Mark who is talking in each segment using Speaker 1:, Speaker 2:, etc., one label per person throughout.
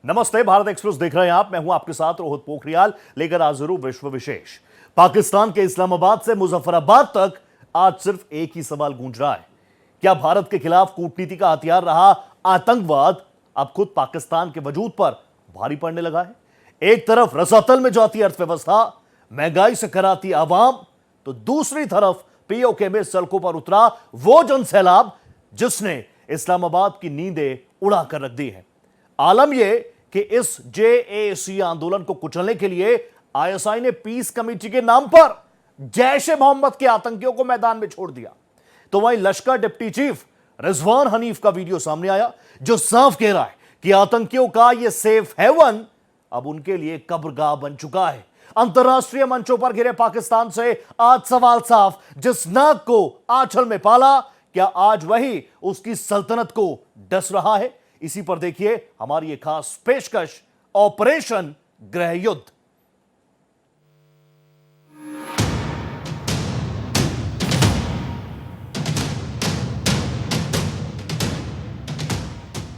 Speaker 1: नमस्ते, भारत एक्सप्रेस देख रहे हैं आप। मैं हूं आपके साथ रोहित पोखरियाल, लेकर हाजिर हूं विश्व विशेष। पाकिस्तान के इस्लामाबाद से मुजफ्फराबाद तक आज सिर्फ एक ही सवाल गूंज रहा है। क्या भारत के खिलाफ कूटनीति का हथियार रहा आतंकवाद अब खुद पाकिस्तान के वजूद पर भारी पड़ने लगा है? एक तरफ रसातल में जाती अर्थव्यवस्था, महंगाई से कराती आवाम, तो दूसरी तरफ पीओके में सड़कों पर उतरा वो जनसैलाब जिसने इस्लामाबाद की नींदें उड़ा कर रख दी है। आलम यह कि इस जेएसी आंदोलन को कुचलने के लिए आईएसआई ने पीस कमेटी के नाम पर जैश ए मोहम्मद के आतंकियों को मैदान में छोड़ दिया। तो वहीं लश्कर डिप्टी चीफ रिजवान हनीफ का वीडियो सामने आया जो साफ कह रहा है कि आतंकियों का यह सेफ हेवन अब उनके लिए कब्रगाह बन चुका है। अंतरराष्ट्रीय मंचों पर घिरे पाकिस्तान से आज सवाल साफ, जिस नाग को आंचल में पाला, क्या आज वही उसकी सल्तनत को डस रहा है? इसी पर देखिए हमारी एक खास पेशकश, ऑपरेशन गृह युद्ध।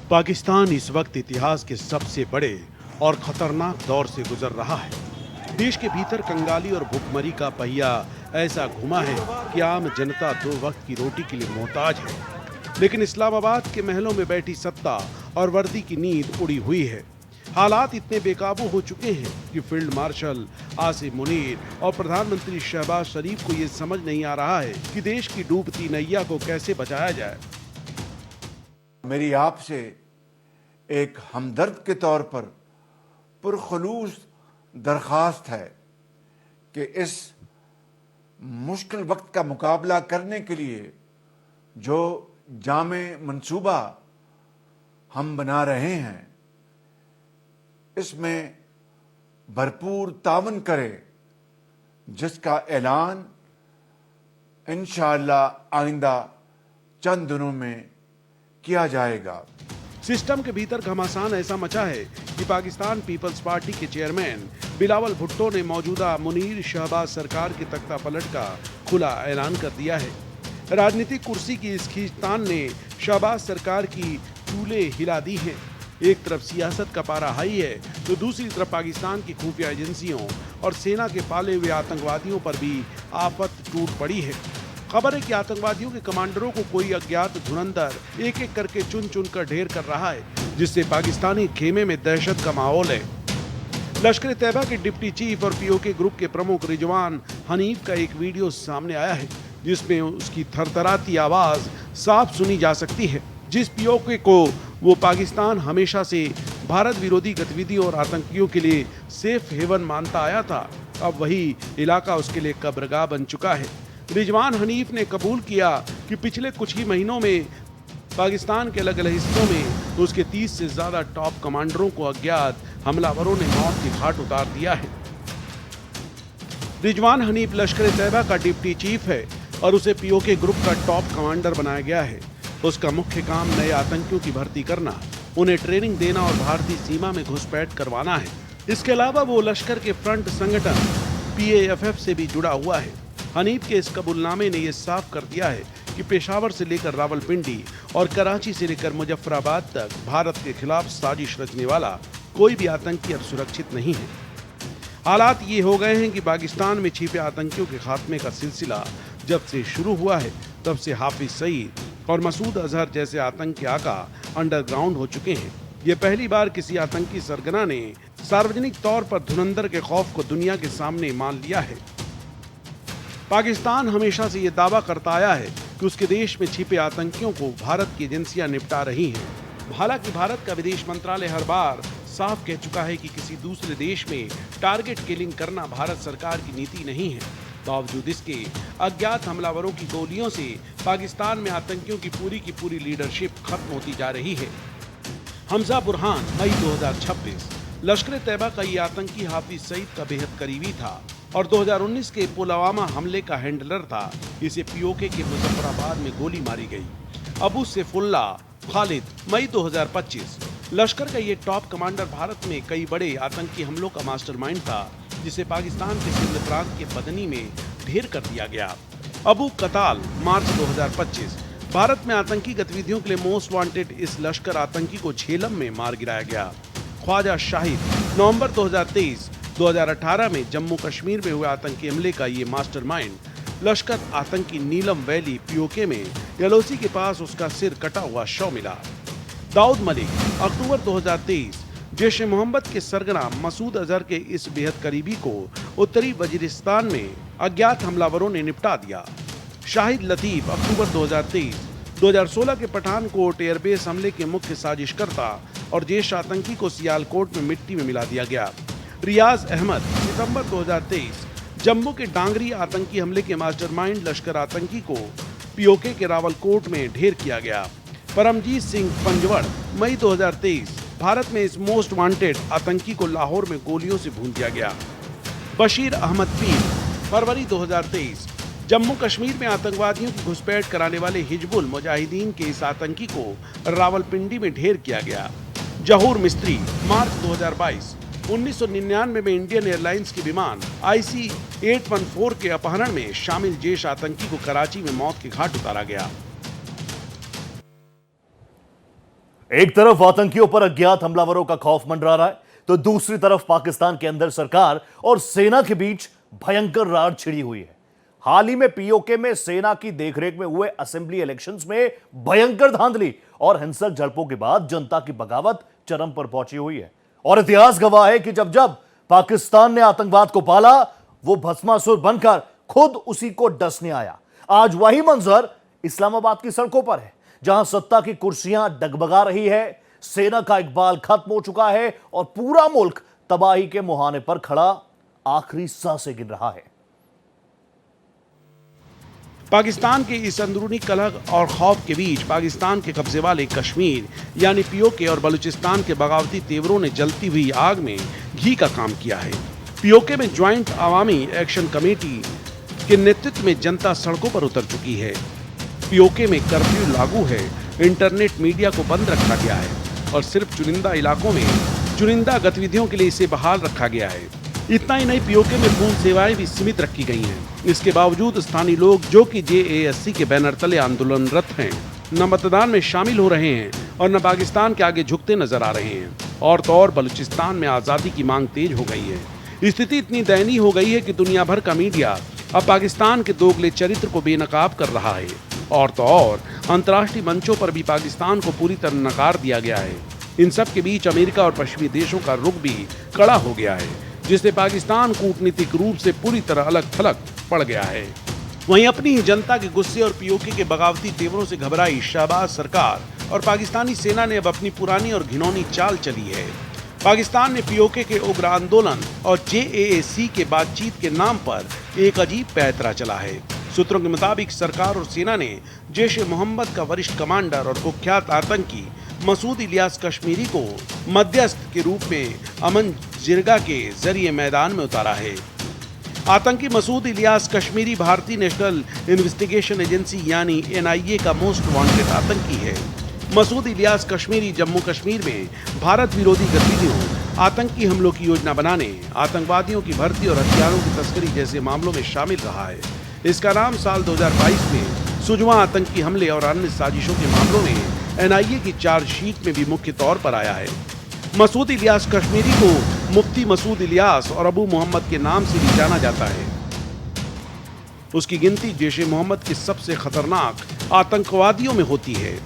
Speaker 2: पाकिस्तान इस वक्त इतिहास के सबसे बड़े और खतरनाक दौर से गुजर रहा है। देश के भीतर कंगाली और भुखमरी का पहिया ऐसा घुमा है कि आम जनता दो वक्त की रोटी के लिए मोहताज है। लेकिन इस्लामाबाद के महलों में बैठी सत्ता और वर्दी की नींद उड़ी हुई है। हालात इतने बेकाबू हो चुके हैं कि फील्ड मार्शल आसिम मुनीर और प्रधानमंत्री शहबाज शरीफ को यह समझ नहीं आ रहा है कि देश की डूबती नैया को कैसे बचाया जाए।
Speaker 3: मेरी आपसे एक हमदर्द के तौर पर पुरखलूस दरख्वास्त है कि इस मुश्किल वक्त का मुकाबला करने के लिए जो जामे मंसूबा हम बना रहे हैं, इसमें भरपूर तावन करें, जिसका ऐलान इंशाअल्लाह आइंदा चंद दिनों में किया जाएगा।
Speaker 2: सिस्टम के भीतर घमासान ऐसा मचा है कि पाकिस्तान पीपल्स पार्टी के चेयरमैन बिलावल भुट्टो ने मौजूदा मुनीर शहबाज सरकार के तख्ता पलट का खुला ऐलान कर दिया है। राजनीतिक कुर्सी की इस खींचतान ने शहबाज सरकार की चूल्हे हिला दी हैं। एक तरफ सियासत का पारा हाई है तो दूसरी तरफ पाकिस्तान की खुफिया एजेंसियों और सेना के पाले हुए आतंकवादियों पर भी आफत टूट पड़ी है। खबर है कि आतंकवादियों के कमांडरों को कोई अज्ञात धुरंधर एक एक करके चुन चुन कर ढेर कर रहा है, जिससे पाकिस्तानी खेमे में दहशत का माहौल है। लश्कर तैयबा के डिप्टी चीफ और पीओके ग्रुप के प्रमुख रिजवान हनीफ का एक वीडियो सामने आया है जिसमें उसकी थरथराती आवाज साफ सुनी जा सकती है। जिस पीओके को वो पाकिस्तान हमेशा से भारत विरोधी गतिविधियों और आतंकियों के लिए सेफ हेवन मानता आया था, अब वही इलाका उसके लिए कब्रगाह बन चुका है। रिजवान हनीफ ने कबूल किया कि पिछले कुछ ही महीनों में पाकिस्तान के अलग अलग हिस्सों में उसके 30 से ज्यादा टॉप कमांडरों को अज्ञात हमलावरों ने मौत के घाट उतार दिया है। रिजवान हनीफ लश्कर तैयबा का डिप्टी चीफ है और उसे पीओके ग्रुप का टॉप कमांडर बनाया गया है। उसका मुख्य काम नए आतंकियों की भर्ती करना, उन्हें ट्रेनिंग देना और भारतीय सीमा में घुसपैठ करवाना है। इसके अलावा वो लश्कर के फ्रंट संगठन PAFF से भी जुड़ा हुआ है। हनीफ के इस कबूलनामे ने यह साफ कर दिया है कि पेशावर से लेकर रावलपिंडी और कराची से लेकर मुजफ्फराबाद तक भारत के खिलाफ साजिश रचने वाला कोई भी आतंकी अब सुरक्षित नहीं है। हालात ये हो गए हैं कि पाकिस्तान में छिपे आतंकियों के खात्मे का सिलसिला जब से शुरू हुआ है तब से हाफिज सईद और मसूद अजहर जैसे आतंकी आका अंडरग्राउंड हो चुके हैं। ये पहली बार किसी आतंकी सरगना ने सार्वजनिक तौर पर धुरंधर के खौफ को दुनिया के सामने मान लिया है। पाकिस्तान हमेशा से ये दावा करता आया है कि उसके देश में छिपे आतंकियों को भारत की एजेंसियां निपटा रही हैं। हालांकि भारत का विदेश मंत्रालय हर बार साफ कह चुका है कि किसी दूसरे देश में टारगेट किलिंग करना भारत सरकार की नीति नहीं है। बावजूद इसके अज्ञात हमलावरों की गोलियों से पाकिस्तान में आतंकियों की पूरी लीडरशिप खत्म होती जा रही है। हमजा बुरहान मई 2026 लश्कर तैयबा का ये आतंकी हाफिज सईद का बेहद करीबी था और 2019 के पुलवामा हमले का हैंडलर था। इसे पीओके के मुजफ्फराबाद में गोली मारी गई। अबू सैफुल्ला खालिद मई 2025 लश्कर का ये टॉप कमांडर भारत में कई बड़े आतंकी हमलों का मास्टरमाइंड था, जिसे पाकिस्तान के सिंध प्रांत के बदनी में ढेर कर दिया गया। अबू कताल मार्च 2025 भारत में आतंकी गतिविधियों के लिए मोस्ट वांटेड इस लश्कर आतंकी को झेलम में मार गिराया गया। ख्वाजा शाहिद नवंबर 2023-2018 में जम्मू कश्मीर में हुए आतंकी हमले का ये मास्टरमाइंड लश्कर आतंकी नीलम वैली पीओके में एलओसी के पास उसका सिर कटा हुआ शव मिला। दाऊद मलिक अक्टूबर 2023 जैश ए मोहम्मद के सरगना मसूद अजहर के इस बेहद करीबी को उत्तरी वजीरिस्तान में अज्ञात हमलावरों ने निपटा दिया। शाहिद लतीफ अक्टूबर 2023-2016 के पठानकोट एयरबेस हमले के मुख्य साजिशकर्ता और जैश आतंकी को सियालकोट में मिट्टी में मिला दिया गया। रियाज अहमद सितंबर 2023 जम्मू के डांगरी आतंकी हमले के मास्टरमाइंड लश्कर आतंकी को पीओके के रावलकोट में ढेर किया गया। परमजीत सिंह पंजवड़ मई 2023 भारत में इस मोस्ट वांटेड आतंकी को लाहौर में गोलियों से भून दिया गया। बशीर अहमद पीर फरवरी 2023 जम्मू कश्मीर में आतंकवादियों की घुसपैठ कराने वाले हिजबुल मुजाहिदीन के इस आतंकी को रावलपिंडी में ढेर किया गया। जहूर मिस्त्री मार्च 2022 1999 में इंडियन एयरलाइंस के विमान IC-814 के अपहरण में शामिल जैश आतंकी को कराची में मौत के घाट उतारा गया।
Speaker 1: एक तरफ आतंकियों पर अज्ञात हमलावरों का खौफ मंडरा रहा है, तो दूसरी तरफ पाकिस्तान के अंदर सरकार और सेना के बीच भयंकर रार छिड़ी हुई है। हाल ही में पीओके में सेना की देखरेख में हुए असेंबली इलेक्शंस में भयंकर धांधली और हिंसक झड़पों के बाद जनता की बगावत चरम पर पहुंची हुई है। और इतिहास गवाह है कि जब जब पाकिस्तान ने आतंकवाद को पाला, वो भस्मासुर बनकर खुद उसी को डसने आया। आज वही मंजर इस्लामाबाद की सड़कों पर है, जहां सत्ता की कुर्सियां डगमगा रही है, सेना का इकबाल खत्म हो चुका है और पूरा मुल्क तबाही के मुहाने पर खड़ा आखिरी सांसें गिन रहा है।
Speaker 2: पाकिस्तान के इस अंदरूनी कलह और खौफ के बीच पाकिस्तान के कब्जे वाले कश्मीर यानी पीओके और बलूचिस्तान के बगावती तेवरों ने जलती हुई आग में घी का काम किया है। पीओके में ज्वाइंट अवामी एक्शन कमेटी के नेतृत्व में जनता सड़कों पर उतर चुकी है। पीओके में कर्फ्यू लागू है, इंटरनेट मीडिया को बंद रखा गया है और सिर्फ चुनिंदा इलाकों में चुनिंदा गतिविधियों के लिए इसे बहाल रखा गया है। इतना ही नहीं, पीओके में पूर्ण सेवाएं भी सीमित रखी गई हैं। इसके बावजूद स्थानीय लोग जो कि JASC के बैनर तले आंदोलनरत हैं, न मतदान में शामिल हो रहे हैं और न पाकिस्तान के आगे झुकते नजर आ रहे हैं। और तो और बलूचिस्तान में आज़ादी की मांग तेज हो गई है। स्थिति इतनी दयनीय हो गई है कि दुनिया भर का मीडिया अब पाकिस्तान के दोगले चरित्र को बेनकाब कर रहा है। और तो और अंतर्राष्ट्रीय मंचों पर भी पाकिस्तान को पूरी तरह नकार दिया गया है। इन सब के बीच अमेरिका और पश्चिमी देशों का रुख भी कड़ा हो गया है, जिससे पाकिस्तान कूटनीतिक रूप से पूरी तरह अलग थलग पड़ गया है। वहीं अपनी ही जनता के गुस्से और पीओके के बगावती तेवरों से घबराई शहबाज सरकार और पाकिस्तानी सेना ने अब अपनी पुरानी और घिनौनी चाल चली है। पाकिस्तान ने पीओके के उग्र आंदोलन और JASC के बातचीत के नाम पर एक अजीब पैंतरा चला है। सूत्रों के मुताबिक सरकार और सेना ने जैश ए मोहम्मद का वरिष्ठ कमांडर और कुख्यात आतंकी मसूद इलियास कश्मीरी को मध्यस्थ के रूप में अमन जिरगा के जरिए मैदान में उतारा है। आतंकी मसूद इलियास कश्मीरी भारतीय नेशनल इन्वेस्टिगेशन एजेंसी यानी NIA का मोस्ट वांटेड आतंकी है। मसूद इलियास कश्मीरी जम्मू कश्मीर में भारत विरोधी गतिविधियों, आतंकी हमलों की योजना बनाने, आतंकवादियों की भर्ती और हथियारों की तस्करी जैसे मामलों में शामिल रहा है। इसका नाम साल 2022 में सुजवा आतंकी हमले और अन्य साजिशों के मामलों में NIA की चार्जशीट में भी मुख्य तौर पर आया है। मसूद इलियास कश्मीरी को मुफ्ती मसूद इलियास और अबू मोहम्मद के नाम से भी जाना जाता है। उसकी गिनती जैश ए मोहम्मद के सबसे खतरनाक आतंकवादियों में होती है।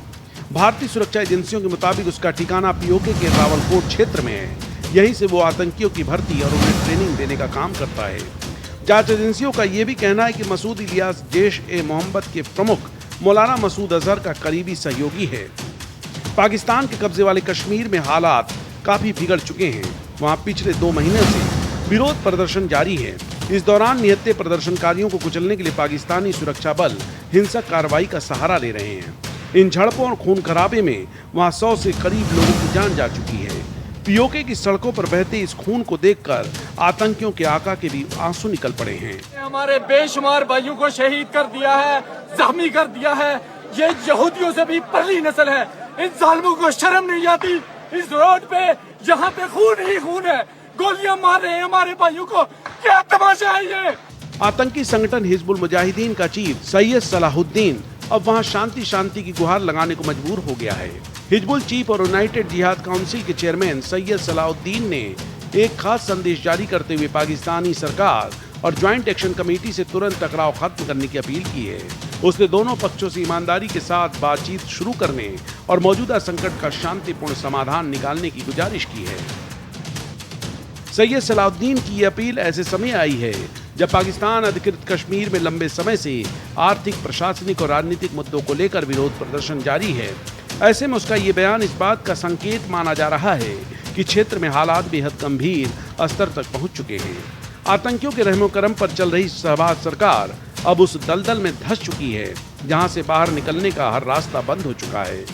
Speaker 2: भारतीय सुरक्षा एजेंसियों के मुताबिक उसका ठिकाना पीओके के रावलकोट क्षेत्र में है। यहीं से वो आतंकियों की भर्ती और उन्हें ट्रेनिंग देने का काम करता है। जांच एजेंसियों का यह भी कहना है कि मसूद इलियास जैश ए मोहम्मद के प्रमुख मौलाना मसूद अजहर का करीबी सहयोगी है। पाकिस्तान के कब्जे वाले कश्मीर में हालात काफी बिगड़ चुके हैं। वहां पिछले 2 महीने से विरोध प्रदर्शन जारी है। इस दौरान निहत्थे प्रदर्शनकारियों को कुचलने के लिए पाकिस्तानी सुरक्षा बल हिंसक कार्रवाई का सहारा ले रहे हैं। इन झड़पों और खून खराबे में वहां 100 से करीब लोगों की जान जा चुकी है। पीओके की सड़कों पर बहते इस खून को देखकर आतंकियों के आका के भी आंसू निकल पड़े हैं।
Speaker 4: हमारे बेशुमार भाइयों को शहीद कर दिया है, जख्मी कर दिया है। ये यहूदियों से भी परली नस्ल है। इन जालिमों को शर्म नहीं आती। इस रोड पे जहाँ पे खून ही खून है, गोलियां मार रहे हैं हमारे भाइयों को। क्या तमाशा है ये?
Speaker 2: आतंकी संगठन हिजबुल मुजाहिदीन का चीफ सैयद सलाहुद्दीन अब वहां शांति की गुहार लगाने को मजबूर हो गया है। हिजबुल चीफ और यूनाइटेड जिहाद काउंसिल के चेयरमैन सैयद सलाउद्दीन ने एक खास संदेश जारी करते हुए पाकिस्तानी सरकार और ज्वाइंट एक्शन कमेटी से तुरंत टकराव खत्म करने की अपील की है। उसने दोनों पक्षों से ईमानदारी के साथ बातचीत शुरू करने और मौजूदा संकट का शांतिपूर्ण समाधान निकालने की गुजारिश की है। सैयद सलाउद्दीन की ये अपील ऐसे समय आई है जब पाकिस्तान अधिकृत कश्मीर में लंबे समय से आर्थिक, प्रशासनिक और राजनीतिक मुद्दों को लेकर विरोध प्रदर्शन जारी है। ऐसे में उसका ये बयान इस बात का संकेत माना जा रहा है कि क्षेत्र में हालात बेहद गंभीर स्तर तक पहुंच चुके हैं। आतंकियों के रहमो करम पर चल रही शहबाज सरकार अब उस दलदल में धंस चुकी है जहां से बाहर निकलने का हर रास्ता बंद हो चुका है।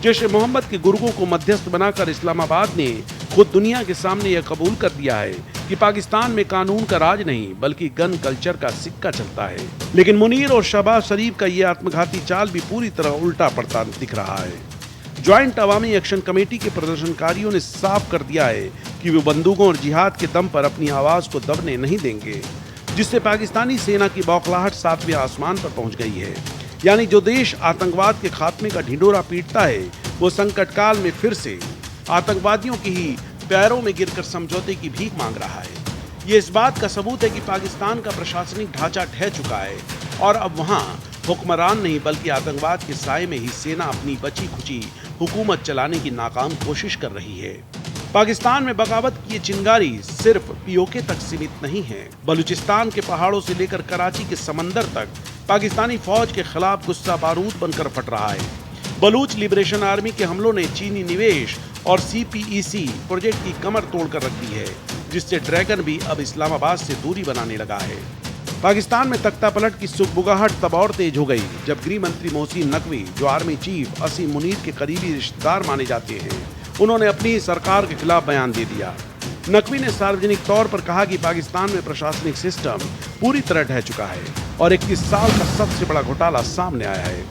Speaker 2: जैश-ए-मोहम्मद के गुर्गों को मध्यस्थ बनाकर इस्लामाबाद ने खुद दुनिया के सामने यह कबूल कर दिया है कि पाकिस्तान में कानून का राज नहीं बल्कि गन कल्चर का सिक्का चलता है। लेकिन मुनीर और शहबाज शरीफ का यह आत्मघाती चाल भी पूरी तरह उल्टा पड़ता दिख रहा है। ज्वाइंट अवामी एक्शन कमेटी के प्रदर्शनकारियों ने साफ कर दिया है कि वे बंदूकों और जिहाद के दम पर अपनी आवाज को दबने नहीं देंगे, जिससे पाकिस्तानी सेना की बौखलाहट 7वें आसमान पर पहुंच गई है। यानी जो देश आतंकवाद के खात्मे का ढिंढोरा पीटता है वो संकट काल में फिर से आतंकवादियों की ही पैरों में गिरकर समझौते की भीख मांग रहा है। ये इस बात का सबूत है कि पाकिस्तान का प्रशासनिक ढांचा ढह चुका है और अब वहां हुक्मरान नहीं बल्कि आतंकवाद के साए में ही सेना अपनी बची खुची हुकूमत चलाने की नाकाम कोशिश कर रही है। पाकिस्तान में बगावत की ये चिंगारी सिर्फ पीओके तक सीमित नहीं है। बलूचिस्तान के पहाड़ों से लेकर कराची के समंदर तक पाकिस्तानी फौज के खिलाफ गुस्सा बारूद बनकर फट रहा है। बलूच लिबरेशन आर्मी के हमलों ने चीनी निवेश और CPEC प्रोजेक्ट की कमर तोड़कर रख दी है, जिससे ड्रैगन भी अब इस्लामाबाद से दूरी बनाने लगा है। पाकिस्तान में तख्ता पलट की सुगबुगाहट तब और तेज हो गई जब गृह मंत्री मोहसिन नकवी, जो आर्मी चीफ असीम मुनीर के करीबी रिश्तेदार माने जाते हैं, उन्होंने अपनी सरकार के खिलाफ बयान दे दिया। नकवी ने सार्वजनिक तौर पर कहा कि पाकिस्तान में प्रशासनिक सिस्टम पूरी तरह ढह चुका है और 21 साल का सबसे बड़ा घोटाला सामने आया है।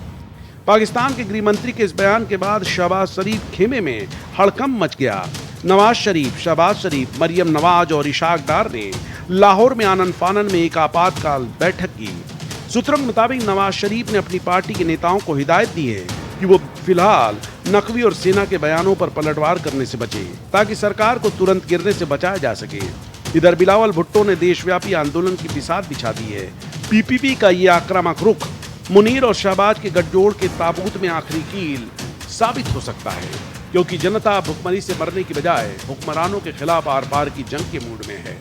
Speaker 2: पाकिस्तान के गृह मंत्री के इस बयान के बाद शहबाज शरीफ खेमे में हड़कंप मच गया। नवाज शरीफ, शहबाज शरीफ, मरियम नवाज और इशाक डार ने लाहौर में आनन फानन में एक आपातकाल बैठक की। सूत्रों के मुताबिक नवाज शरीफ ने अपनी पार्टी के नेताओं को हिदायत दी है कि वो फिलहाल नकवी और सेना के बयानों पर पलटवार करने से बचे ताकि सरकार को तुरंत गिरने से बचाया जा सके। इधर बिलावल भुट्टो ने देशव्यापी आंदोलन की बिसात बिछा दी है। PPP का ये आक्रामक रुख मुनीर और शहबाज के गठजोड़ के ताबूत में आखिरी कील साबित हो सकता है, क्योंकि जनता भुखमरी से मरने की बजाय हुक्मरानों के खिलाफ आर पार की जंग के मूड में है।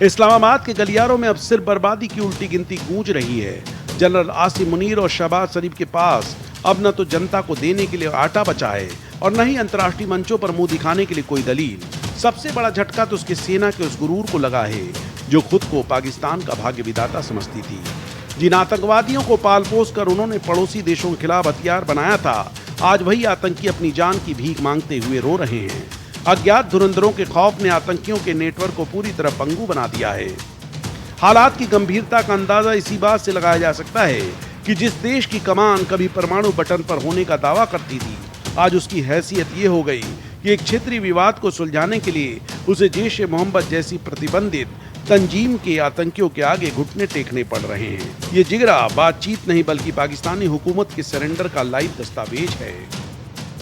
Speaker 2: इस्लामाबाद के गलियारों में अब सिर्फ बर्बादी की उल्टी गिनती गूंज रही है। जनरल आसिम मुनीर और शहबाज शरीफ के पास अब न तो जनता को देने के लिए आटा बचा है और न ही अंतर्राष्ट्रीय मंचों पर मुंह दिखाने के लिए कोई दलील। सबसे बड़ा झटका तो उसके सेना के उस गुरूर को लगा है जो खुद को पाकिस्तान का भाग्य विधाता समझती थी। जिन आतंकवादियों को पाल पोस कर उन्होंने पड़ोसी देशों के खिलाफ हथियार बनाया था, आज वही आतंकी अपनी जान की भीख मांगते हुए रो रहे हैं। अज्ञात धुरंधरों के खौफ ने आतंकियों के नेटवर्क को पूरी तरह पंगु बना दिया है। हालात की गंभीरता का अंदाजा इसी बात से लगाया जा सकता है कि जिस देश की कमान कभी परमाणु बटन पर होने का दावा करती थी, आज उसकी हैसियत ये हो गई कि एक क्षेत्रीय विवाद को सुलझाने के लिए उसे जैश-ए-मोहम्मद जैसी प्रतिबंधित तंजीम के आतंकियों के आगे घुटने टेकने पड़ रहे हैं। ये जिगरा बातचीत नहीं बल्कि पाकिस्तानी हुकूमत के सरेंडर का लाइव दस्तावेज है।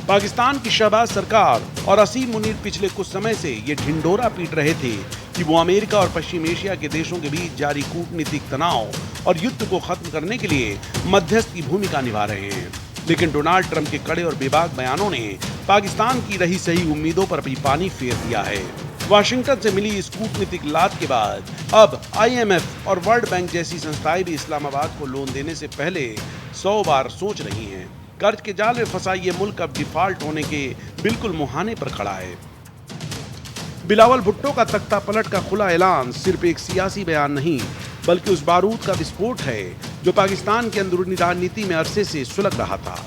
Speaker 2: पाकिस्तान की शहबाज सरकार और असीम मुनीर पिछले कुछ समय से ये ढिंढोरा पीट रहे थे कि वो अमेरिका और पश्चिम एशिया के देशों के बीच जारी कूटनीतिक तनाव और युद्ध को खत्म करने के लिए मध्यस्थ की भूमिका निभा रहे हैं। लेकिन डोनाल्ड ट्रंप के कड़े और बेबाक बयानों ने पाकिस्तान की रही सही उम्मीदों पर भी पानी फेर दिया है। वाशिंगटन से मिली इस कूटनीतिक लात के बाद अब IMF और वर्ल्ड बैंक जैसी संस्थाएं भी इस्लामाबाद को लोन देने से पहले 100 बार सोच रही हैं। कर्ज के जाल में फंसा ये मुल्क अब डिफॉल्ट होने के बिल्कुल मुहाने पर खड़ा है। बिलावल भुट्टो का तख्ता पलट का खुला ऐलान सिर्फ एक सियासी बयान नहीं बल्कि उस बारूद का विस्फोट है जो पाकिस्तान के अंदरूनी राजनीति में अरसे से सुलग रहा था।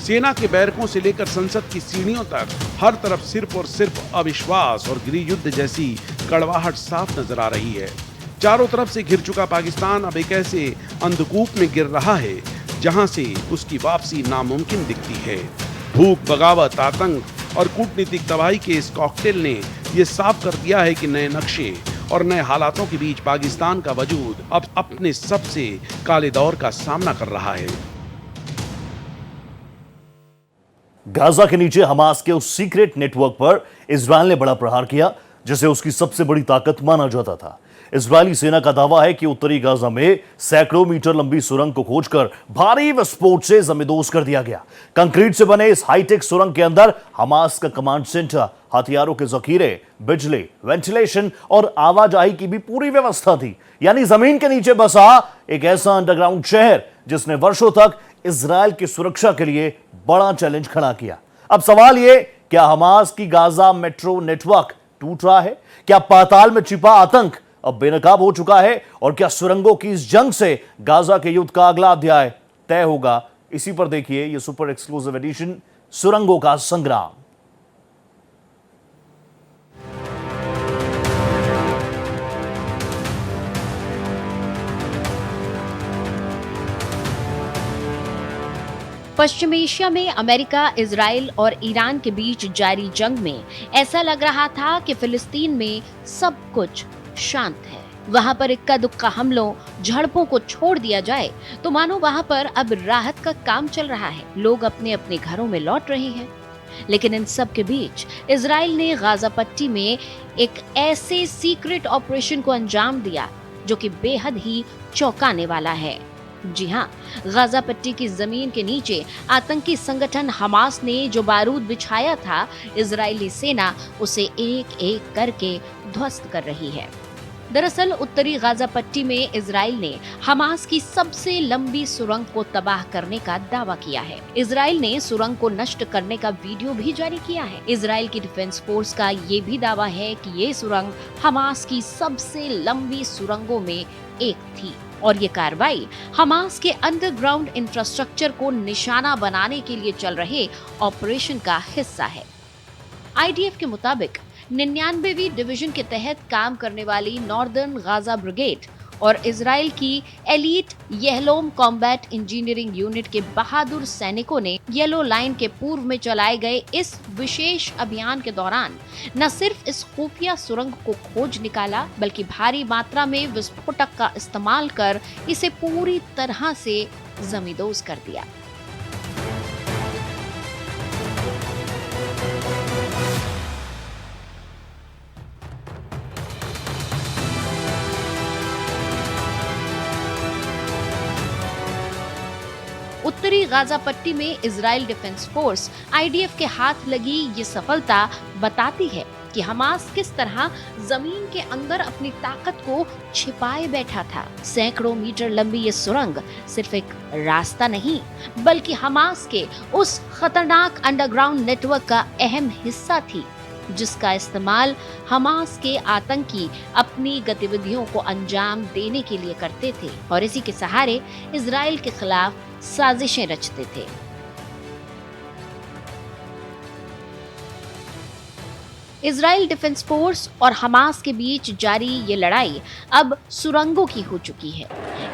Speaker 2: सेना के बैरकों से लेकर संसद की सीढ़ियों तक हर तरफ सिर्फ और सिर्फ अविश्वास और गृह युद्ध जैसी कड़वाहट साफ नजर आ रही है। चारों तरफ से घिर चुका पाकिस्तान अब एक ऐसे अंधकूप में गिर रहा है जहां से उसकी वापसी नामुमकिन दिखती है। भूख, बगावत, आतंक और कूटनीतिक तबाही के इस कॉकटेल ने यह साफ कर दिया है कि नए नक्शे और नए हालातों के बीच पाकिस्तान का वजूद अब अपने सबसे काले दौर का सामना कर रहा है।
Speaker 1: गाजा के नीचे हमास के उस सीक्रेट नेटवर्क पर इजरायल ने बड़ा प्रहार किया, जिसे उसकी सबसे बड़ी ताकत माना जाता था। इजरायली सेना का दावा है कि उत्तरी गाजा में सैकड़ों मीटर लंबी सुरंग को खोजकर भारी विस्फोट से जमींदोज कर दिया गया। कंक्रीट से बने इस हाईटेक सुरंग के अंदर हमास का कमांड सेंटर, हथियारों के जखीरे, बिजली, वेंटिलेशन और आवाजाही की भी पूरी व्यवस्था थी। यानी जमीन के नीचे बसा एक ऐसा अंडरग्राउंड शहर जिसने वर्षों तक इजरायल की सुरक्षा के लिए बड़ा चैलेंज खड़ा किया। अब सवाल यह, क्या हमास की गाजा मेट्रो नेटवर्क टूट रहा है? क्या पाताल में छिपा आतंक अब बेनकाब हो चुका है? और क्या सुरंगों की इस जंग से गाजा के युद्ध का अगला अध्याय तय होगा? इसी पर देखिए यह सुपर एक्सक्लूसिव एडिशन, सुरंगों का संग्राम।
Speaker 5: पश्चिम एशिया में अमेरिका, इजराइल और ईरान के बीच जारी जंग में ऐसा लग रहा था कि फिलिस्तीन में सब कुछ शांत है। वहां पर इक्का दुक्का हमलों, झड़पों को छोड़ दिया जाए तो मानो वहां पर अब राहत का काम चल रहा है, लोग अपने अपने घरों में लौट रहे हैं। लेकिन इन सब के बीच इजराइल ने गाजा पट्टी में एक ऐसे सीक्रेट ऑपरेशन को अंजाम दिया जो कि बेहद ही चौंकाने वाला है। जी हाँ, गाजा पट्टी की जमीन के नीचे आतंकी संगठन हमास ने जो बारूद बिछाया था, इजरायली सेना उसे एक एक करके ध्वस्त कर रही है। दरअसल उत्तरी गाजा पट्टी में इजराइल ने हमास की सबसे लंबी सुरंग को तबाह करने का दावा किया है। इजराइल ने सुरंग को नष्ट करने का वीडियो भी जारी किया है। इजराइल की डिफेंस फोर्स का ये भी दावा है कि ये सुरंग हमास की सबसे लंबी सुरंगों में एक थी और ये कार्रवाई हमास के अंडरग्राउंड इंफ्रास्ट्रक्चर को निशाना बनाने के लिए चल रहे ऑपरेशन का हिस्सा है। आईडीएफ के मुताबिक 99वीं डिवीजन के तहत काम करने वाली नॉर्दर्न गाजा ब्रिगेड और इजराइल की एलीट येलोम कॉम्बैट इंजीनियरिंग यूनिट के बहादुर सैनिकों ने येलो लाइन के पूर्व में चलाए गए इस विशेष अभियान के दौरान न सिर्फ इस खुफिया सुरंग को खोज निकाला, बल्कि भारी मात्रा में विस्फोटक का इस्तेमाल कर इसे पूरी तरह से जमींदोज कर दिया। उत्तरी गाजा पट्टी में इजराइल डिफेंस फोर्स आईडीएफ के हाथ लगी ये सफलता बताती है कि हमास किस तरह जमीन के अंदर अपनी ताकत को छिपाए बैठा था। सैकड़ों मीटर लंबी ये सुरंग सिर्फ एक रास्ता नहीं, बल्कि हमास के उस खतरनाक अंडरग्राउंड नेटवर्क का अहम हिस्सा थी, जिसका इस्तेमाल हमास के आतंकी अपनी गतिविधियों को अंजाम देने के लिए करते थे और इसी के सहारे इजराइल के खिलाफ साजिशें रचते थे। इजराइल डिफेंस फोर्स और हमास के बीच जारी ये लड़ाई अब सुरंगों की हो चुकी है।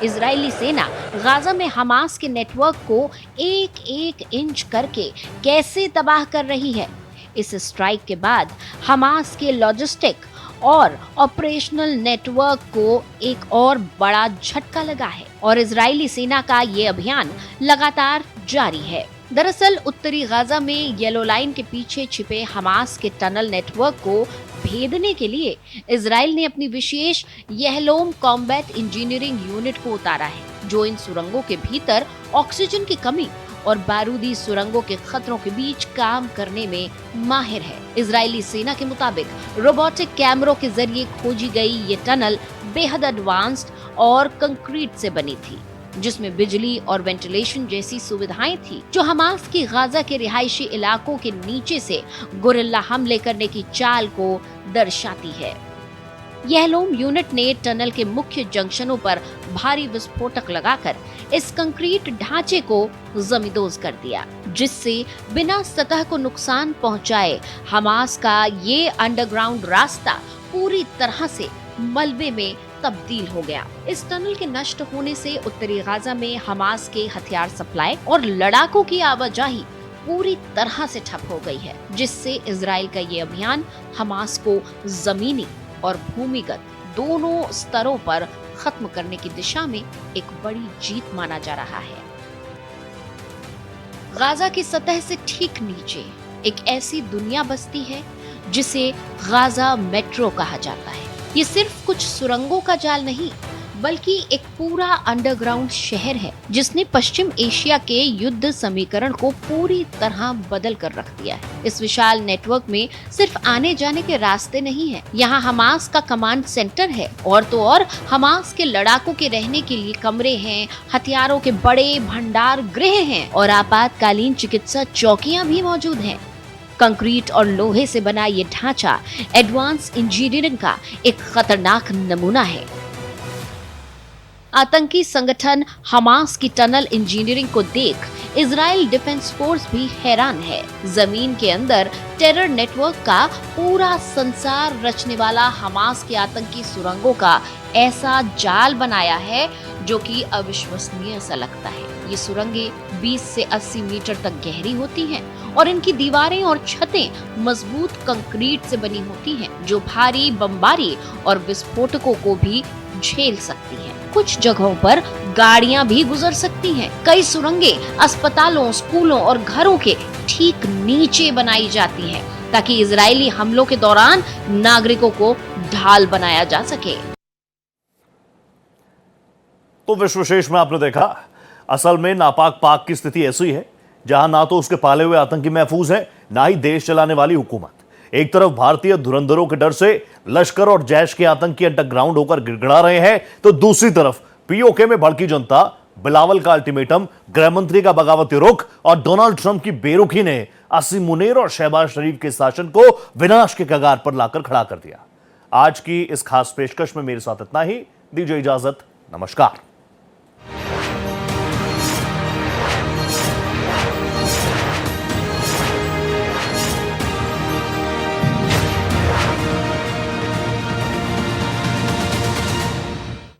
Speaker 5: इजरायली सेना गाजा में हमास के नेटवर्क को एक एक इंच करके कैसे तबाह कर रही है। इस स्ट्राइक के बाद हमास के लॉजिस्टिक और ऑपरेशनल नेटवर्क को एक और बड़ा झटका लगा है और इजरायली सेना का ये अभियान लगातार जारी है। दरअसल उत्तरी गाजा में येलो लाइन के पीछे छिपे हमास के टनल नेटवर्क को भेदने के लिए इजराइल ने अपनी विशेष येलोम कॉम्बैट इंजीनियरिंग यूनिट को उतारा है, जो इन सुरंगों के भीतर ऑक्सीजन की कमी और बारूदी सुरंगों के खतरों के बीच काम करने में माहिर है। इजरायली सेना के मुताबिक रोबोटिक कैमरों के जरिए खोजी गई ये टनल बेहद एडवांस्ड और कंक्रीट से बनी थी, जिसमें बिजली और वेंटिलेशन जैसी सुविधाएं थी, जो हमास की गाजा के रिहायशी इलाकों के नीचे से गुरिल्ला हमले करने की चाल को दर्शाती है। येलोम यूनिट ने टनल के मुख्य जंक्शनों पर भारी विस्फोटक लगाकर इस कंक्रीट ढांचे को जमींदोज कर दिया, जिससे बिना सतह को नुकसान पहुंचाए हमास का ये अंडरग्राउंड रास्ता पूरी तरह से मलबे में तब्दील हो गया। इस टनल के नष्ट होने से उत्तरी गाजा में हमास के हथियार सप्लाई और लड़ाकों की आवाजाही पूरी तरह से ठप हो गई है, जिससे इजराइल का ये अभियान हमास को जमीनी और भूमिगत दोनों स्तरों पर खत्म करने की दिशा में एक बड़ी जीत माना जा रहा है। गाजा की सतह से ठीक नीचे एक ऐसी दुनिया बसती है जिसे गाजा मेट्रो कहा जाता है। ये सिर्फ कुछ सुरंगों का जाल नहीं, बल्कि एक पूरा अंडरग्राउंड शहर है जिसने पश्चिम एशिया के युद्ध समीकरण को पूरी तरह बदल कर रख दिया है। इस विशाल नेटवर्क में सिर्फ आने जाने के रास्ते नहीं है, यहाँ हमास का कमांड सेंटर है और तो और हमास के लड़ाकों के रहने के लिए कमरे हैं, हथियारों के बड़े भंडार गृह हैं और आपातकालीन चिकित्सा चौकियां भी मौजूद हैं। कंक्रीट और लोहे से बना ये ढांचा एडवांस इंजीनियरिंग का एक खतरनाक नमूना है। आतंकी संगठन हमास की टनल इंजीनियरिंग को देख इजराइल डिफेंस फोर्स भी हैरान है। जमीन के अंदर टेरर नेटवर्क का पूरा संसार रचने वाला हमास के आतंकी सुरंगों का ऐसा जाल बनाया है जो कि अविश्वसनीय सा लगता है। ये सुरंगें 20 से 80 मीटर तक गहरी होती हैं और इनकी दीवारें और छतें मजबूत कंक्रीट से बनी होती हैं जो भारी बमबारी और विस्फोटकों को भी झेल सकती हैं। कुछ जगहों पर गाड़ियां भी गुजर सकती हैं। कई सुरंगें अस्पतालों, स्कूलों और घरों के ठीक नीचे बनाई जाती हैं ताकि इजरायली हमलों के दौरान नागरिकों को ढाल बनाया जा सके।
Speaker 1: तो विश्व विशेष में आपने देखा, असल में नापाक पाक की स्थिति ऐसी है जहां ना तो उसके पाले हुए आतंकी महफूज हैं, ना ही देश चलाने वाली हुकूमत। एक तरफ भारतीय धुरंधरों के डर से लश्कर और जैश के आतंकी अंडरग्राउंड होकर गिड़गिड़ा रहे हैं, तो दूसरी तरफ पीओके में भड़की जनता, बिलावल का अल्टीमेटम, गृहमंत्री का बगावती रुख और डोनाल्ड ट्रंप की बेरुखी ने असीम मुनीर और शहबाज शरीफ के शासन को विनाश के कगार पर लाकर खड़ा कर दिया। आज की इस खास पेशकश में मेरे साथ इतना ही। दीजिए इजाजत, नमस्कार।